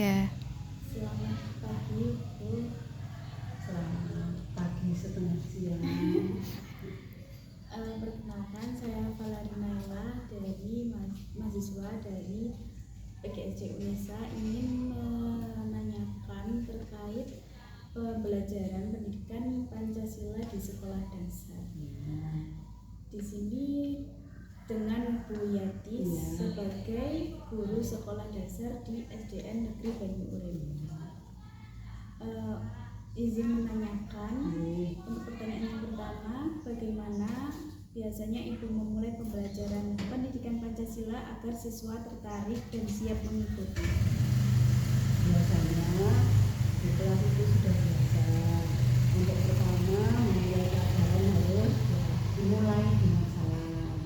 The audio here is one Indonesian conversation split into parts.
Oke. Selamat pagi, Bu. Selamat pagi setengah siang. Perkenalkan, saya Valeri Naila dari mahasiswa dari PGSD UNESA, ingin menanyakan terkait pembelajaran pendidikan Pancasila di sekolah dasar. Di sini dengan Bu Yati sebagai guru sekolah dasar di SDN Negeri Banyu Urip. Izin menanyakan untuk pertanyaan yang pertama, bagaimana biasanya Ibu memulai pembelajaran pendidikan Pancasila agar siswa tertarik dan siap mengikuti? Biasanya di kelas itu sudah biasa. Untuk pertama memulai pelajaran harus dimulai dengan salam.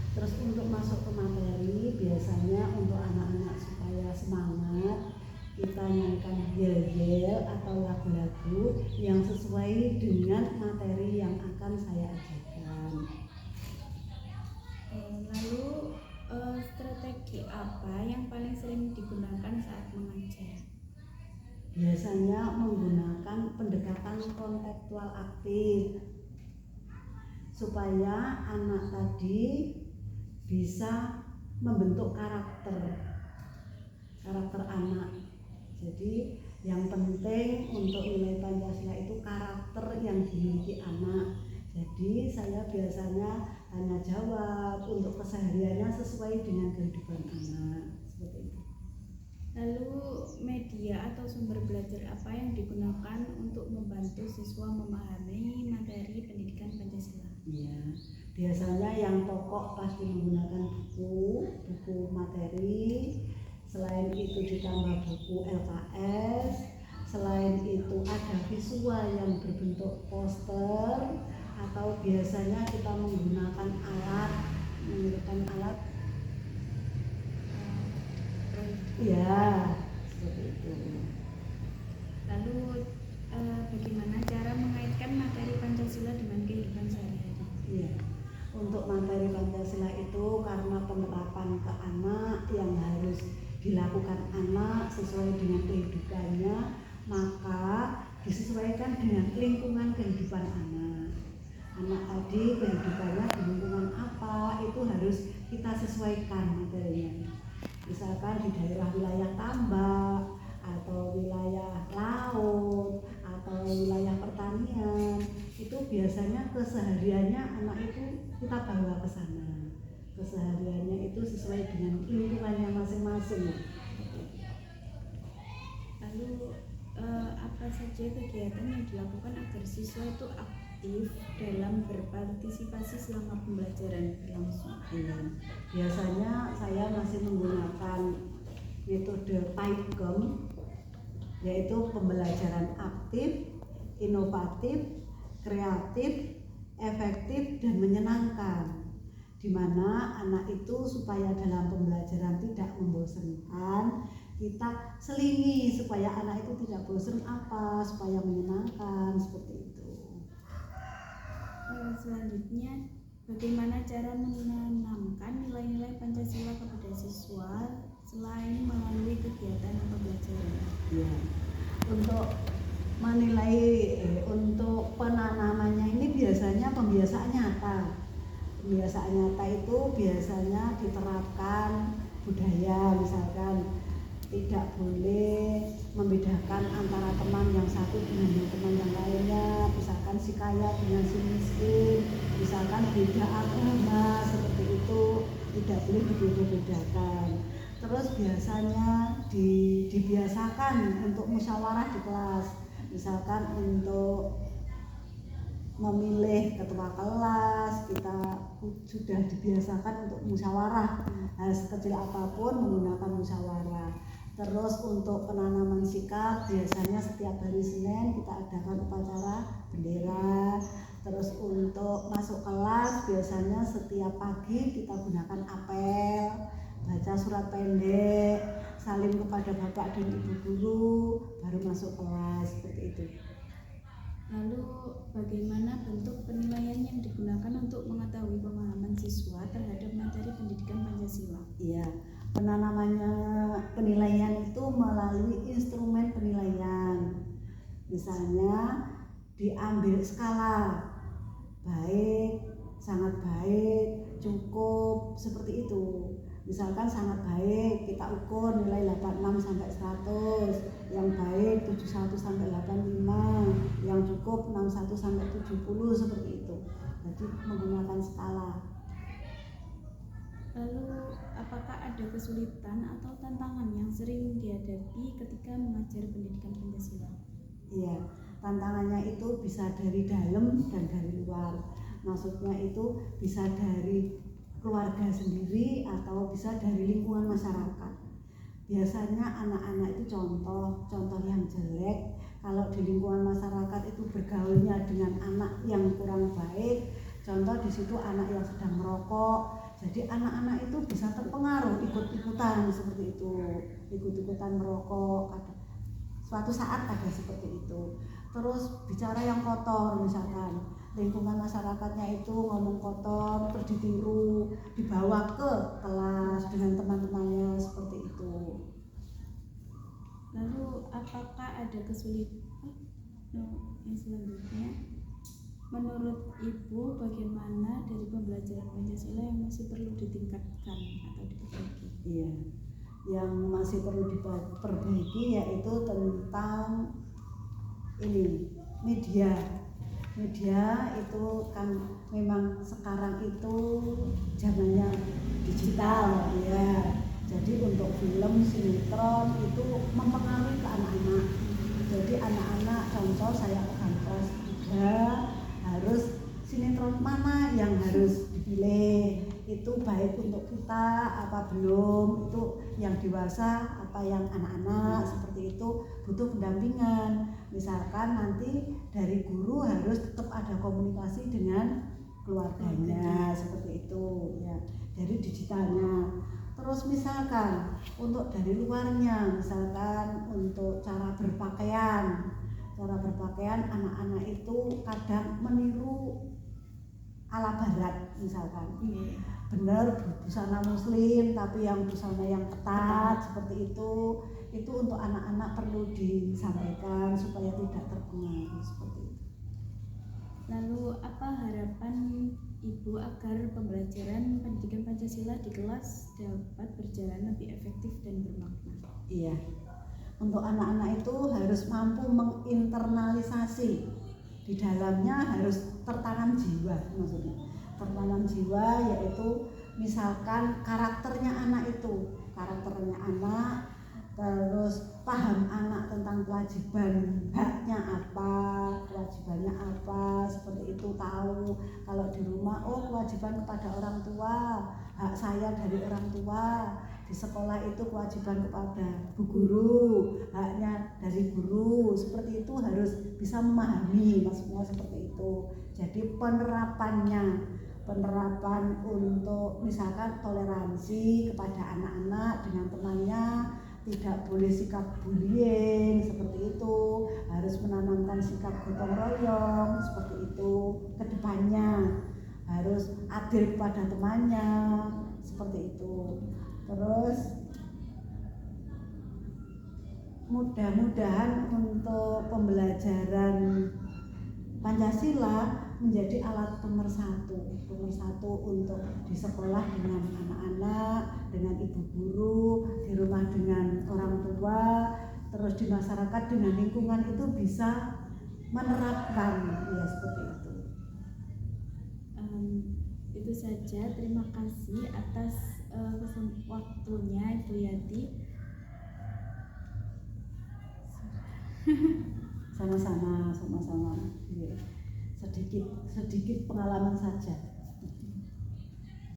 Terus untuk masuk ke materi, biasanya untuk anak-anak supaya semangat, kita nyanyikan yel-yel atau lagu-lagu yang sesuai dengan materi yang akan saya ajarkan. Lalu strategi apa yang paling sering digunakan saat mengajar? Biasanya menggunakan pendekatan kontekstual aktif supaya anak tadi bisa membentuk karakter anak. Jadi yang penting untuk nilai Pancasila itu karakter yang dimiliki anak. Jadi saya biasanya tanya jawab untuk kesehariannya sesuai dengan kehidupan anak, seperti itu. Lalu media atau sumber belajar apa yang digunakan untuk membantu siswa memahami materi pendidikan Pancasila? Ya, biasanya yang pokok pasti menggunakan buku materi. Selain itu ditambah buku LKS. Selain itu ada visual yang berbentuk poster, atau biasanya kita menggunakan alat ya, seperti itu. Lalu bagaimana cara mengaitkan materi Pancasila dengan kehidupan sehari-hari? Ya, untuk materi Pancasila itu karena penerapan ke anak yang harus dilakukan anak sesuai dengan kehidupannya, maka disesuaikan dengan lingkungan kehidupan anak. Anak tadi kehidupannya di lingkungan apa, itu harus kita sesuaikan materinya. Misalkan di daerah wilayah tambak atau wilayah laut atau wilayah pertanian, itu biasanya kesehariannya anak itu kita bawa ke sana. Kesehariannya itu sesuai dengan lingkungannya masing-masing. Lalu apa saja kegiatan yang dilakukan agar siswa itu aktif dalam berpartisipasi selama pembelajaran berlangsung? Biasanya saya masih menggunakan metode PAIGEM, yaitu pembelajaran aktif, inovatif, kreatif, efektif, dan menyenangkan, di mana anak itu supaya dalam pembelajaran tidak membosankan, kita selingi supaya anak itu tidak bosan supaya menyenangkan, seperti itu. Selanjutnya, bagaimana cara menanamkan nilai-nilai Pancasila kepada siswa selain melalui kegiatan pembelajaran? Ya, untuk untuk penanamannya ini biasanya pembiasaan nyata. Pembiasaan nyata itu biasanya diterapkan budaya, misalkan tidak boleh membedakan antara teman yang satu dengan teman yang lainnya, misalkan si kaya dengan si miskin, misalkan beda agama, seperti itu tidak boleh dibeda-bedakan. Terus biasanya dibiasakan untuk musyawarah di kelas, misalkan untuk memilih ketua kelas, kita sudah dibiasakan untuk musyawarah, sekecil apapun menggunakan musyawarah. Terus untuk penanaman sikap, biasanya setiap hari Senin kita adakan upacara bendera. Terus untuk masuk kelas, biasanya setiap pagi kita gunakan apel, baca surat pendek, salim kepada bapak dan ibu guru, baru masuk kelas, seperti itu. Lalu bagaimana bentuk penilaian yang digunakan untuk mengetahui pemahaman siswa terhadap materi pendidikan Pancasila? Iya, Penanamannya penilaian itu melalui instrumen penilaian. Misalnya diambil skala baik, sangat baik, cukup, seperti itu. Misalkan sangat baik kita ukur nilai 86 sampai 100, yang baik 71 sampai 85, yang cukup 61 sampai 70, seperti itu. Jadi menggunakan skala. Lalu apakah ada kesulitan atau tantangan yang sering dihadapi ketika mengajar pendidikan Pancasila? Iya, tantangannya itu bisa dari dalam dan dari luar. Maksudnya itu bisa dari keluarga sendiri atau bisa dari lingkungan masyarakat. Biasanya anak-anak itu contoh yang jelek. Kalau di lingkungan masyarakat itu bergaulnya dengan anak yang kurang baik, contoh di situ anak yang sedang merokok, jadi anak-anak itu bisa terpengaruh ikut-ikutan seperti itu, ikut-ikutan merokok. Suatu saat ada seperti itu. Terus bicara yang kotor, misalkan lingkungan masyarakatnya itu ngomong kotor, terus ditiru, dibawa ke kelas dengan teman-temannya, seperti itu. Lalu apakah ada kesulitan yang selanjutnya? Menurut Ibu, bagaimana dari pembelajaran Pancasila yang masih perlu ditingkatkan atau diperbaiki? Iya, yang masih perlu diperbaiki yaitu tentang ini, media itu kan memang sekarang itu zamannya digital ya. Jadi untuk film, sinetron itu mempengaruhi ke anak-anak. Jadi anak-anak contoh saya akan kelas 3 harus sinetron mana yang harus dipilih, itu baik untuk kita apa belum, itu yang dewasa apa yang anak-anak, seperti itu butuh pendampingan. Misalkan nanti dari guru harus tetap ada komunikasi dengan keluarganya, seperti itu ya, dari digitalnya. Terus misalkan untuk dari luarnya, misalkan untuk cara berpakaian anak-anak itu kadang meniru ala barat, misalkan benar busana muslim tapi yang busana yang ketat seperti itu untuk anak-anak perlu disampaikan supaya tidak terpengaruh, seperti itu. Lalu apa harapan Ibu agar pembelajaran pendidikan Pancasila di kelas dapat berjalan lebih efektif dan bermakna? Iya, untuk anak-anak itu harus mampu menginternalisasi, di dalamnya harus tertanam jiwa, maksudnya tertanam jiwa, yaitu misalkan karakternya anak, terus paham anak tentang kewajiban, haknya apa, kewajibannya apa, seperti itu. Tahu kalau di rumah, oh kewajiban kepada orang tua, hak saya dari orang tua. Di sekolah itu kewajiban kepada bu guru, haknya dari guru, seperti itu. Harus bisa memahami, maksudnya seperti itu. Jadi penerapan untuk misalkan toleransi kepada anak-anak dengan temannya, tidak boleh sikap bullying, seperti itu. Harus menanamkan sikap gotong royong, seperti itu. Kedepannya harus adil kepada temannya, seperti itu. Terus mudah-mudahan untuk pembelajaran Pancasila menjadi alat pemersatu untuk di sekolah dengan anak-anak, dengan ibu guru, di rumah dengan orang tua, terus di masyarakat dengan lingkungan itu bisa menerapkan, ya seperti itu. Itu saja, terima kasih atas waktunya Ibu Yati. Sama-sama. Sedikit pengalaman saja.